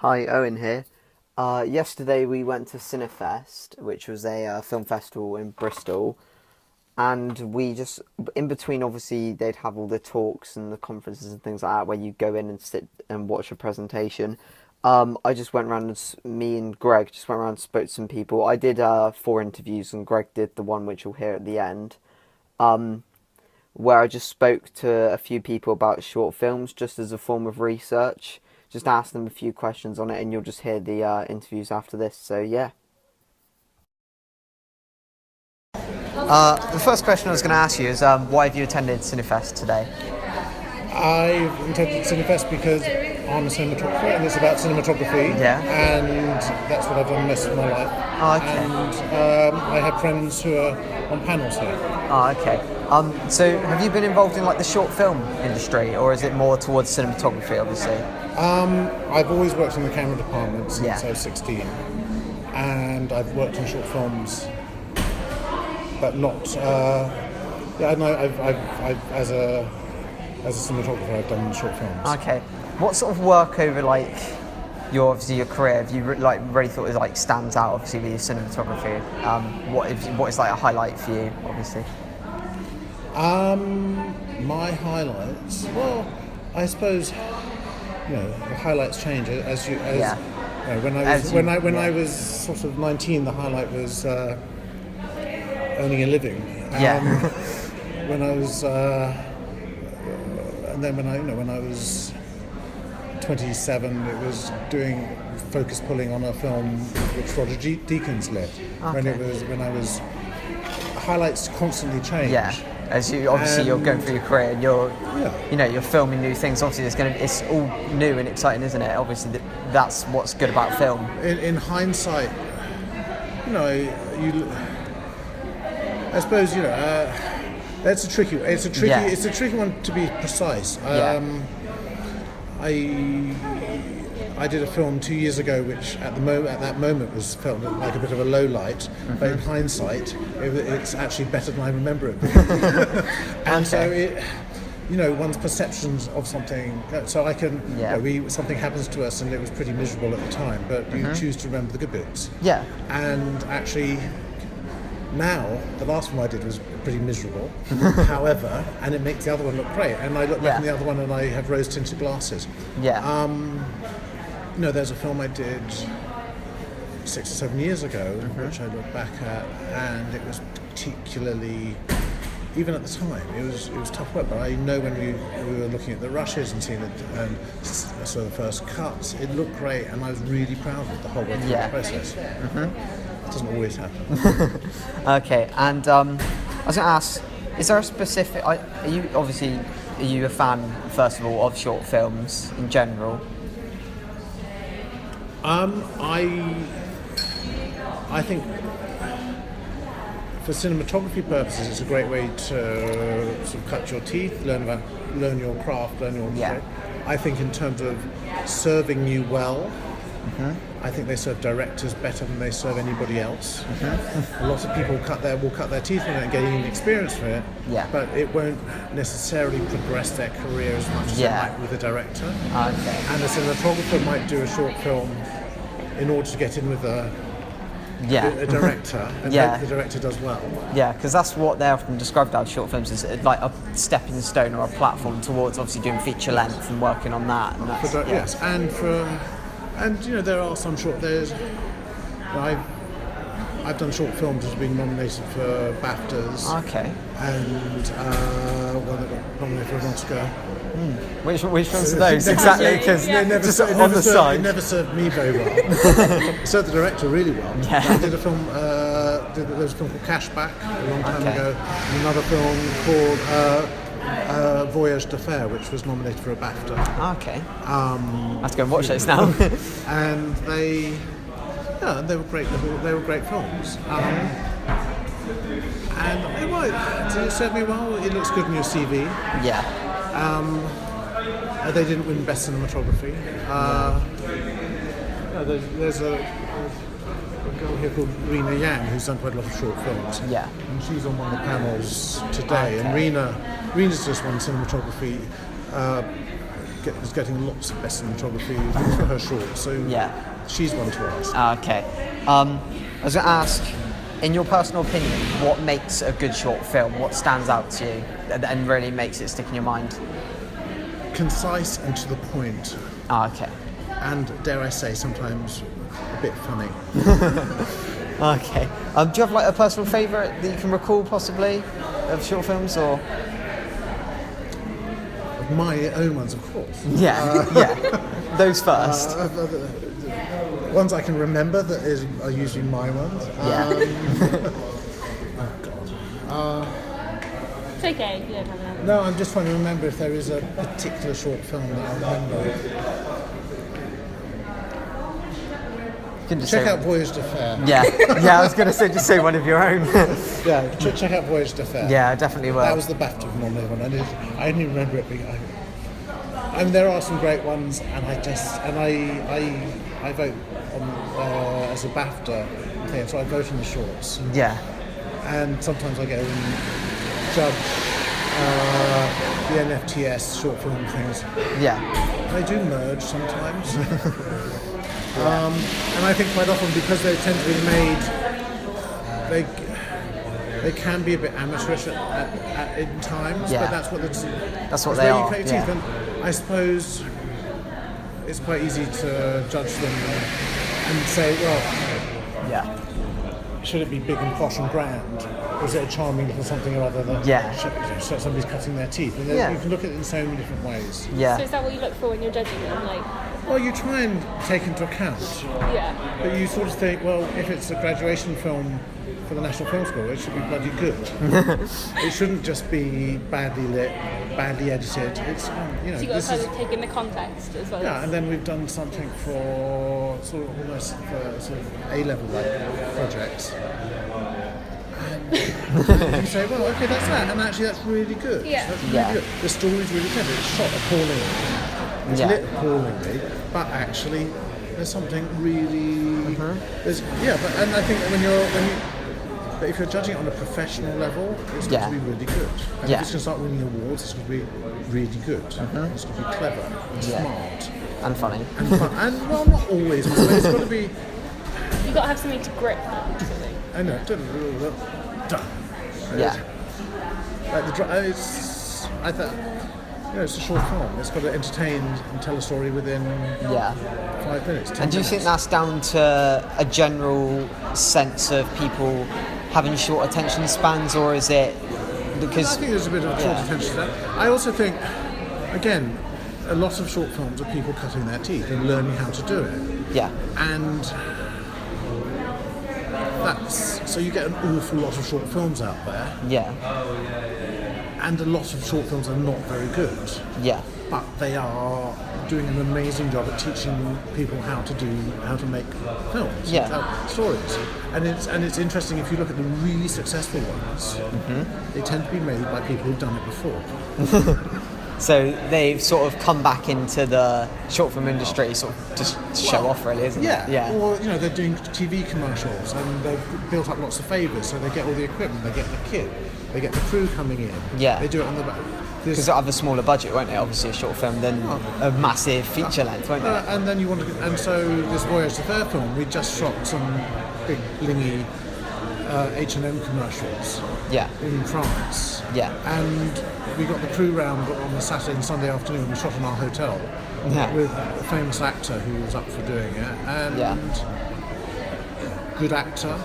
Hi, Owen here. Yesterday we went to Cinefest, which was a film festival in Bristol, and we just, in between, obviously, they'd have all the talks and the conferences and things like that where you go in and sit and watch a presentation. I just went around me and Greg just went around and spoke to some people. I did four interviews, and Greg did the one which you'll hear at the end, where I just spoke to a few people about short films just as a form of research. Just ask them a few questions on it, and you'll just hear the interviews after this. So yeah. The first question I was going to ask you is why have you attended Cinefest today? I've attended Cinefest because I'm a cinematographer and it's about cinematography. Yeah. And that's what I've done most of my life. Oh, okay. And I have friends who are on panels here. Oh, okay. So have you been involved in like the short film industry, or is it more towards cinematography, obviously? I've always worked in the camera department since Yeah. I was 16. And I've worked on short films, but not... as a cinematographer, I've done short films. Okay. What sort of work over like your career have you really thought is like stands out obviously with your cinematography? What is like a highlight for you, obviously? My highlights. Well, I suppose the highlights change as you. As, Yeah. When I was sort of 19, the highlight was earning a living. Yeah. When I was, and then when I was 27, it was doing focus pulling on a film which Roger Deakins led. Okay. When I was highlights constantly change. Yeah. As you obviously you're going through your career and you're filming new things. Obviously, it's all new and exciting, isn't it? Obviously, that's what's good about film. In hindsight, I suppose that's a tricky. It's a tricky one to be precise. I did a film 2 years ago, which at that moment was felt like a bit of a low light, but in hindsight, it's actually better than I remember it. And so one's perceptions of something. So I can, something happens to us, and it was pretty miserable at the time, but you choose to remember the good bits. Yeah. And actually, now the last one I did was pretty miserable. However, and it makes the other one look great. And I look back at the other one, and I have rose-tinted glasses. Yeah. There's a film I did 6 or 7 years ago, which I look back at, and it was particularly, even at the time, it was tough work. But I know when we were looking at the rushes and seeing it, and so the first cuts, it looked great, and I was really proud of the whole way through the process. It doesn't always happen. Okay, and I was going to ask, is there a specific? Are you a fan, first of all, of short films in general? I think for cinematography purposes, it's a great way to sort of cut your teeth, learn your craft, learn your Yeah. I think in terms of serving you well, I think they serve directors better than they serve anybody else. A lot of people will cut their teeth in it and gain experience from it, but it won't necessarily progress their career as much as it might with a director. Okay. And a cinematographer might do a short film in order to get in with a director, and hope the director does well. Yeah, because that's what they're often described as, short films, is like a stepping stone or a platform towards obviously doing feature length and working on that. And that's, Yes, and there are some short. I've done short films that have been nominated for BAFTAs. Okay. And one that got nominated for an Oscar. Which films are those exactly? Because on the side, it never served me very well. It served the director really well. Yeah. I did a film. There was a film called Cashback a long time ago, and another film called Voyage d'Affaires, which was nominated for a BAFTA. Okay. I have to go and watch those now. And they were great. They were great films. And it served me well. It looks good in your CV. Yeah. They didn't win Best Cinematography. There's a girl here called Rena Yang who's done quite a lot of short films. Yeah. And she's on one of the panels today. And Rena's just won cinematography is getting lots of best cinematography for her shorts. So Yeah. she's one to ask. Okay. I was going to ask, in your personal opinion, what makes a good short film? What stands out to you and really makes it stick in your mind? Concise and to the point, Okay. and dare I say, sometimes a bit funny. Okay. Do you have like a personal favourite that you can recall possibly of short films or? My own ones, of course. Yeah. Yeah. Those first. Ones I can remember are usually my ones. Yeah. It's okay if you don't have another. No, I'm just trying to remember if there is a particular short film that I remember. You can just Check say out Voyage d'Affaires. Yeah. Yeah. I was going to say just say one of your own. Yeah, check out Voyage d'Affaires. Yeah, I definitely will. That was the BAFTA nominated one. I only remember it being. I mean, there are some great ones, and I vote on, as a BAFTA thing, so I vote on the shorts. Yeah. And sometimes I go and judge the NFTS short film things. Yeah. They do merge sometimes. And I think quite often, because they tend to be made, they can be a bit amateurish in times, Yeah. but that's what they where are, You cut your yeah. teeth. And I suppose it's quite easy to judge them and say, well, Yeah. should it be big and posh and grand? Or is it a charming little something or other that Yeah. somebody's cutting their teeth? And Yeah. you can look at it in so many different ways. Yeah. So is that what you look for when you're judging them? Like, Well, you try and take into account, yeah. but you sort of think, well, if it's a graduation film for the National Film School, it should be bloody good. It shouldn't just be badly lit, badly edited. It's, you know, So you've got this to kind is. of take in the context as well. Yeah, and then we've done something for sort of almost for sort of A-level like projects. And you say, well, okay, that's that, and actually that's really good. Yeah. That's really Yeah. good. The story's really clever. It's shot appallingly. It's Yeah. lit appallingly, but actually there's something really. There's, yeah, but and I think but if you're judging it on a professional level, it's got Yeah. to be really good. And Yeah. if it's going to start winning awards, it's going to be really good. It's going to be clever and Yeah. smart And funny. and fun. And well, not always, but it's got to be. You've got to have something to grip them. Sort of. I know. Done. Yeah. Like it's. I thought. You know, it's a short film. It's got to entertain and tell a story within Yeah. 5 minutes. 10 And do you think minutes. that's down to a general sense of people having short attention spans, or is it I because think there's a bit of short Yeah. attention to that. I also think, again, a lot of short films are people cutting their teeth and learning how to do it. yeah, And that's so you get an awful lot of short films out there, yeah, and a lot of short films are not very good, yeah, but they are doing an amazing job at teaching people how to make films, Yeah. tell stories. And it's interesting if you look at the really successful ones, they tend to be made by people who've done it before. so they've sort of come back into the short film industry sort of just to show off, really, isn't Yeah. it? Yeah, Or they're doing TV commercials and they've built up lots of favours, so they get all the equipment, they get the kit, they get the crew coming in. Yeah. They do it on the back. because it'll have a smaller budget, won't it? Obviously, a short film than a massive feature length, won't it? And then you want to, and so this Voyage d'Affaires film, we just shot some big blingy H&M commercials Yeah, in France. yeah, And we got the crew round on the Saturday and Sunday afternoon. We shot in our hotel Yeah. with a famous actor who was up for doing it, and Yeah. good actor,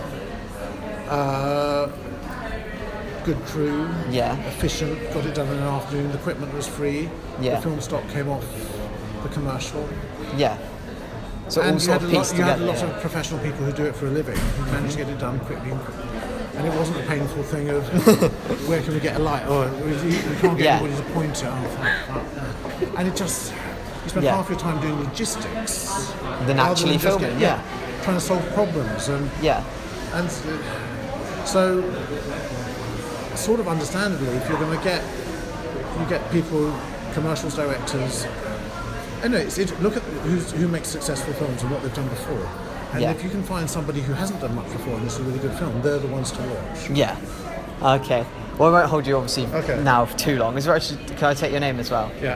good crew, yeah, efficient. Got it done in an afternoon. The equipment was free. Yeah. The film stock came off the commercial. yeah. So all And you sort had, of pieced you had a together. lot yeah. of professional people who do it for a living who managed to get it done quickly and quickly. And it wasn't a painful thing of where can we get a light or we can't get Yeah. anybody to point it. Oh, fuck. And it just you spend Yeah. half your time doing logistics Than rather actually just filming, yeah. trying to solve problems Yeah, and so sort of understandably if you're going to get people, commercials directors. And look at who makes successful films and what they've done before. And Yeah. if you can find somebody who hasn't done much before and it's a really good film, they're the ones to watch. yeah. Okay. Well, I won't hold you obviously Okay. now for too long. Is there actually, can I take your name as well? Yeah,